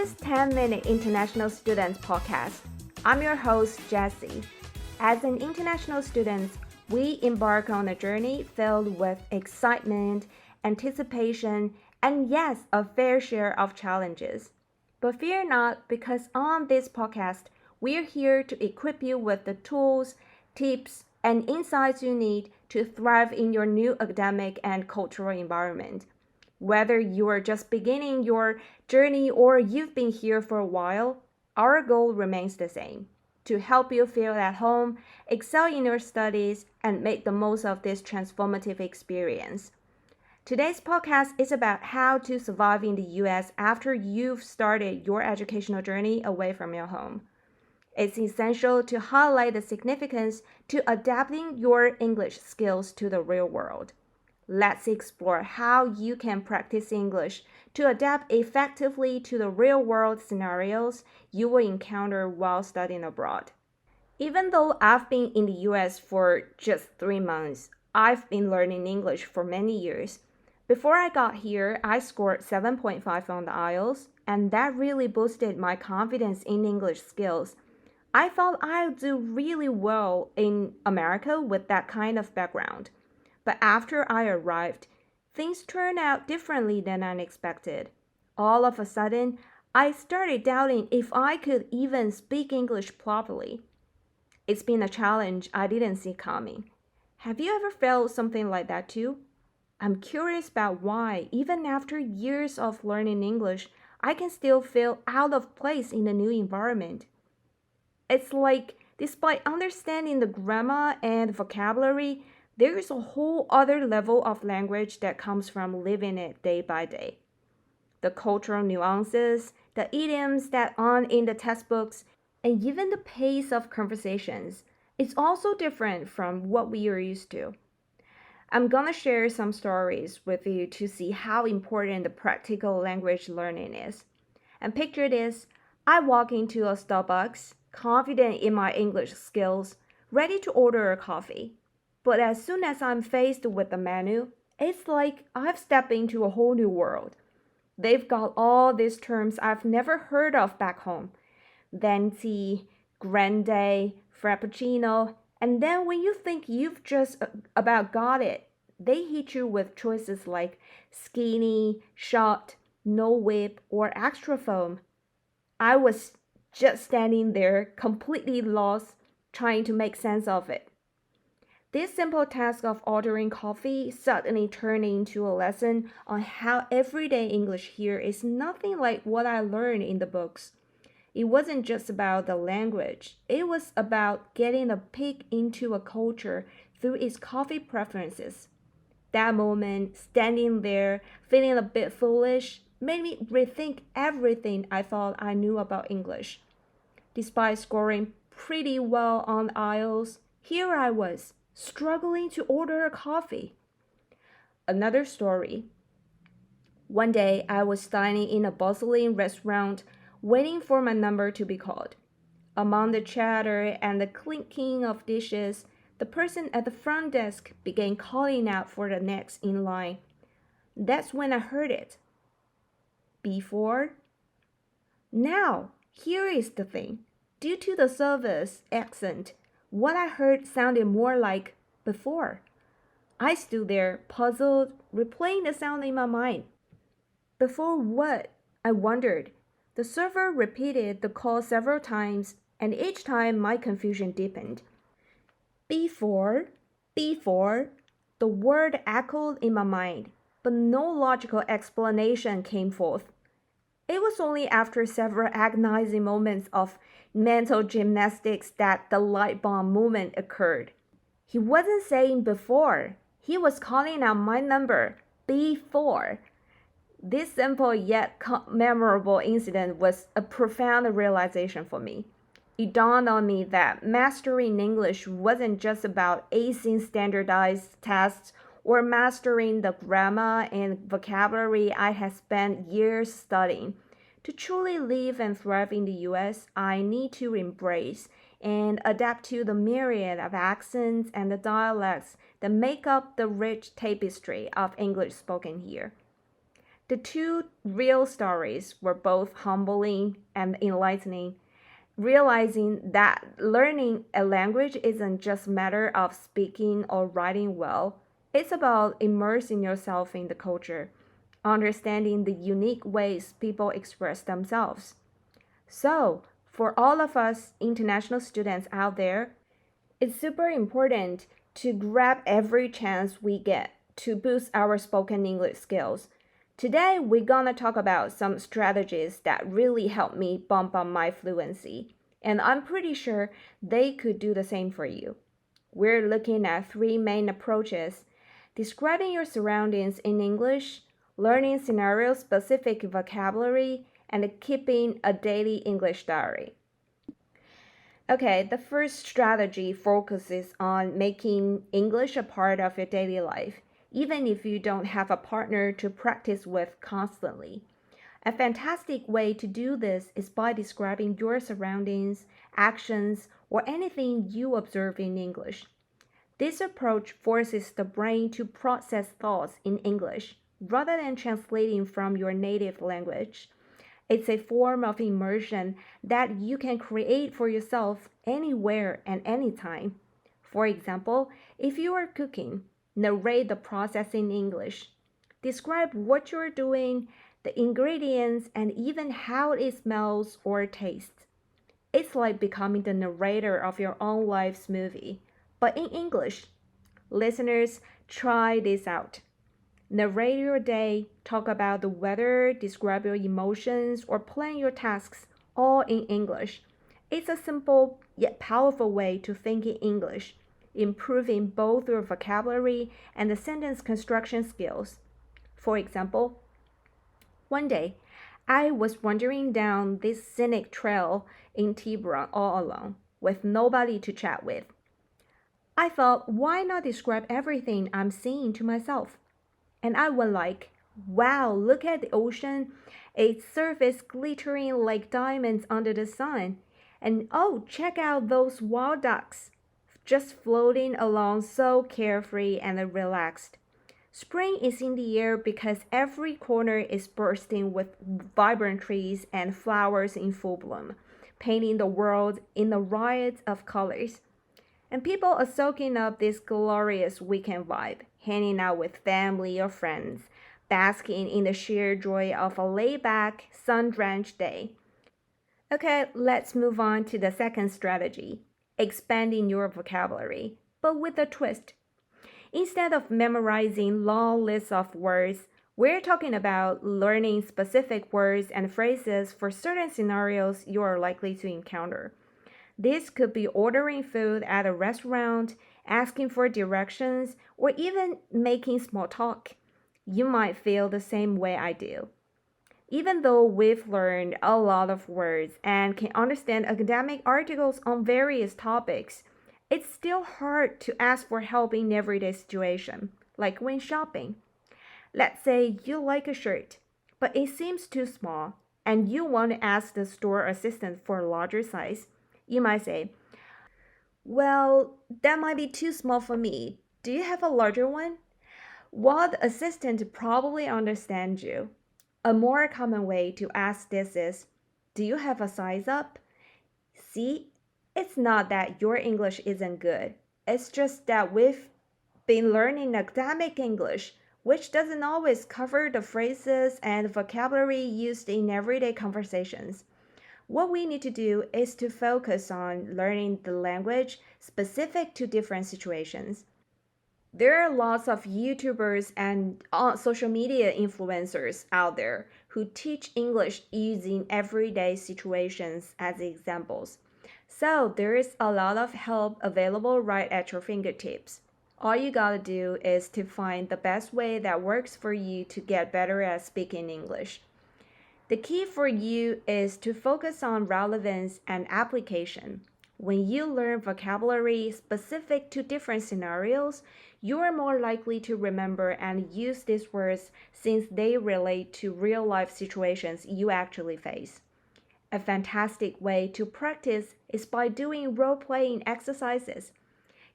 is 10-Minute International Students Podcast. I'm your host, Jessie. As an international student, we embark on a journey filled with excitement, anticipation, and yes, a fair share of challenges. But fear not, because on this podcast, we're here to equip you with the tools, tips, and insights you need to thrive in your new academic and cultural environment. Whether you are just beginning your journey or you've been here for a while, our goal remains the same: to help you feel at home, excel in your studies, and make the most of this transformative experience. Today's podcast is about how to survive in the US after you've started your educational journey away from your home. It's essential to highlight the significance to adapting your English skills to the real world. Let's explore how you can practice English to adapt effectively to the real-world scenarios you will encounter while studying abroad. Even though I've been in the US for just 3 months, I've been learning English for many years. Before I got here, I scored 7.5 on the IELTS, and that really boosted my confidence in English skills. I thought I'd do really well in America with that kind of background. But after I arrived, things turned out differently than I expected. All of a sudden, I started doubting if I could even speak English properly. It's been a challenge I didn't see coming. Have you ever felt something like that too? I'm curious about why, even after years of learning English, I can still feel out of place in a new environment. It's like, despite understanding the grammar and vocabulary, there is a whole other level of language that comes from living it day by day. The cultural nuances, the idioms that aren't in the textbooks, and even the pace of conversations is also different from what we are used to. I'm gonna share some stories with you to see how important the practical language learning is. And picture this: I walk into a Starbucks, confident in my English skills, ready to order a coffee. But as soon as I'm faced with the menu, it's like I've stepped into a whole new world. They've got all these terms I've never heard of back home: venti, grande, frappuccino, and then when you think you've just about got it, they hit you with choices like skinny, shot, no whip, or extra foam. I was just standing there, completely lost, trying to make sense of it. This simple task of ordering coffee suddenly turned into a lesson on how everyday English here is nothing like what I learned in the books. It wasn't just about the language, it was about getting a peek into a culture through its coffee preferences. That moment, standing there, feeling a bit foolish, made me rethink everything I thought I knew about English. Despite scoring pretty well on IELTS, here I was, struggling to order a coffee. Another story. One day, I was standing in a bustling restaurant, waiting for my number to be called. Among the chatter and the clinking of dishes, the person at the front desk began calling out for the next in line. That's when I heard it. Before? Now, here is the thing. Due to the service accent, what I heard sounded more like before. I stood there, puzzled, replaying the sound in my mind. Before what? I wondered. The server repeated the call several times, and each time my confusion deepened. Before, before, the word echoed in my mind, but no logical explanation came forth. It was only after several agonizing moments of mental gymnastics that the light bulb moment occurred. He wasn't saying before, he was calling out my number, before. This simple yet memorable incident was a profound realization for me. It dawned on me that mastering English wasn't just about acing standardized tests or mastering the grammar and vocabulary I had spent years studying. To truly live and thrive in the US, I need to embrace and adapt to the myriad of accents and the dialects that make up the rich tapestry of English spoken here. The two real stories were both humbling and enlightening, realizing that learning a language isn't just a matter of speaking or writing well. It's about immersing yourself in the culture, understanding the unique ways people express themselves. So, for all of us international students out there, it's super important to grab every chance we get to boost our spoken English skills. Today, we're gonna talk about some strategies that really help me bump up my fluency, and I'm pretty sure they could do the same for you. We're looking at three main approaches: describing your surroundings in English, learning scenario specific vocabulary, and keeping a daily English diary. Okay, the first strategy focuses on making English a part of your daily life, even if you don't have a partner to practice with constantly. A fantastic way to do this is by describing your surroundings, actions, or anything you observe in English. This approach forces the brain to process thoughts in English rather than translating from your native language. It's a form of immersion that you can create for yourself anywhere and anytime. For example, if you are cooking, narrate the process in English. Describe what you're doing, the ingredients, and even how it smells or tastes. It's like becoming the narrator of your own life's movie, but in English. Listeners, try this out. Narrate your day, talk about the weather, describe your emotions, or plan your tasks, all in English. It's a simple yet powerful way to think in English, improving both your vocabulary and the sentence construction skills. For example, one day, I was wandering down this scenic trail in Tiburon all alone, with nobody to chat with. I thought, why not describe everything I'm seeing to myself? And I went like, wow, look at the ocean, its surface glittering like diamonds under the sun. And oh, check out those wild ducks, just floating along so carefree and relaxed. Spring is in the air because every corner is bursting with vibrant trees and flowers in full bloom, painting the world in a riot of colors. And people are soaking up this glorious weekend vibe, hanging out with family or friends, basking in the sheer joy of a laid back, sun drenched day. Okay, let's move on to the second strategy: expanding your vocabulary, but with a twist. Instead of memorizing long lists of words, we're talking about learning specific words and phrases for certain scenarios you are likely to encounter. This could be ordering food at a restaurant, asking for directions, or even making small talk. You might feel the same way I do. Even though we've learned a lot of words and can understand academic articles on various topics, it's still hard to ask for help in everyday situation, like when shopping. Let's say you like a shirt, but it seems too small, and you want to ask the store assistant for a larger size. You might say, well, that might be too small for me. Do you have a larger one? While the assistant probably understands you, a more common way to ask this is, do you have a size up? See, it's not that your English isn't good. It's just that we've been learning academic English, which doesn't always cover the phrases and vocabulary used in everyday conversations. What we need to do is to focus on learning the language specific to different situations. There are lots of YouTubers and social media influencers out there who teach English using everyday situations as examples. So there is a lot of help available right at your fingertips. All you gotta do is to find the best way that works for you to get better at speaking English. The key for you is to focus on relevance and application. When you learn vocabulary specific to different scenarios, you are more likely to remember and use these words since they relate to real life situations you actually face. A fantastic way to practice is by doing role playing exercises.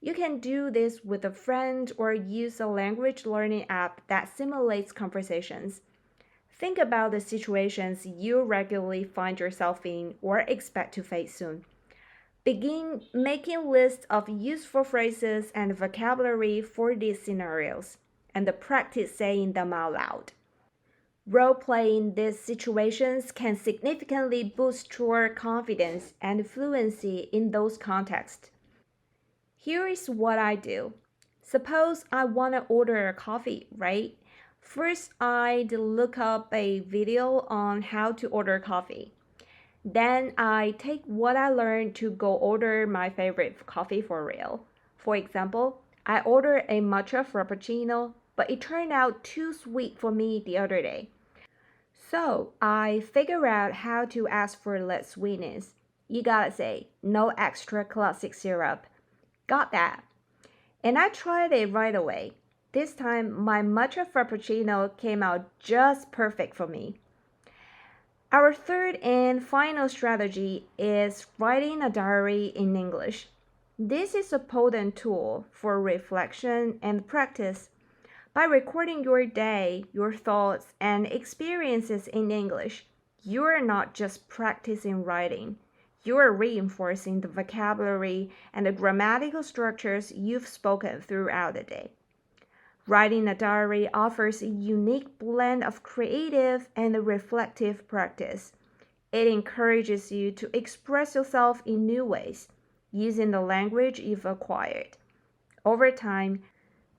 You can do this with a friend or use a language learning app that simulates conversations. Think about the situations you regularly find yourself in or expect to face soon. Begin making lists of useful phrases and vocabulary for these scenarios, and practice saying them out loud. Role playing these situations can significantly boost your confidence and fluency in those contexts. Here is what I do. Suppose I want to order a coffee, right? First, I'd look up a video on how to order coffee. Then I take what I learned to go order my favorite coffee for real. For example, I ordered a matcha frappuccino, but it turned out too sweet for me the other day. So I figure out how to ask for less sweetness. You gotta say, no extra classic syrup. Got that? And I tried it right away. This time, my matcha frappuccino came out just perfect for me. Our third and final strategy is writing a diary in English. This is a potent tool for reflection and practice. By recording your day, your thoughts, and experiences in English, you are not just practicing writing. You are reinforcing the vocabulary and the grammatical structures you've spoken throughout the day. Writing a diary offers a unique blend of creative and reflective practice. It encourages you to express yourself in new ways, using the language you've acquired. Over time,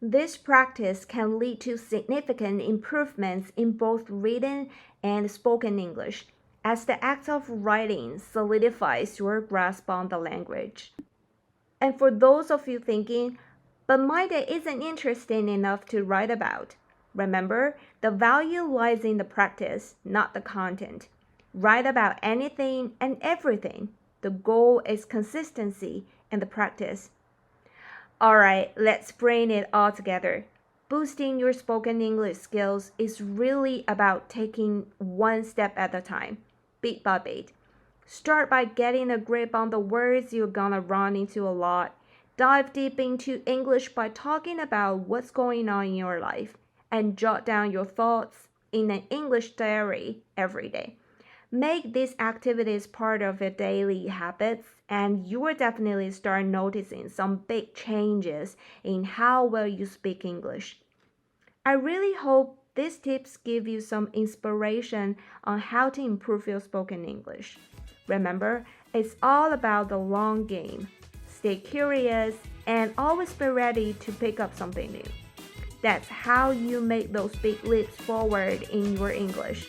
this practice can lead to significant improvements in both written and spoken English, as the act of writing solidifies your grasp on the language. And for those of you thinking, but my day isn't interesting enough to write about, remember, the value lies in the practice, not the content. Write about anything and everything. The goal is consistency and the practice. Alright, let's bring it all together. Boosting your spoken English skills is really about taking one step at a time, bit by bit. Start by getting a grip on the words you're gonna run into a lot. Dive deep into English by talking about what's going on in your life and jot down your thoughts in an English diary every day. Make these activities part of your daily habits, and you will definitely start noticing some big changes in how well you speak English. I really hope these tips give you some inspiration on how to improve your spoken English. Remember, it's all about the long game. Stay curious and always be ready to pick up something new. That's how you make those big leaps forward in your English.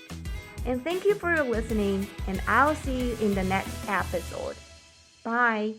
And thank you for listening, and I'll see you in the next episode. Bye.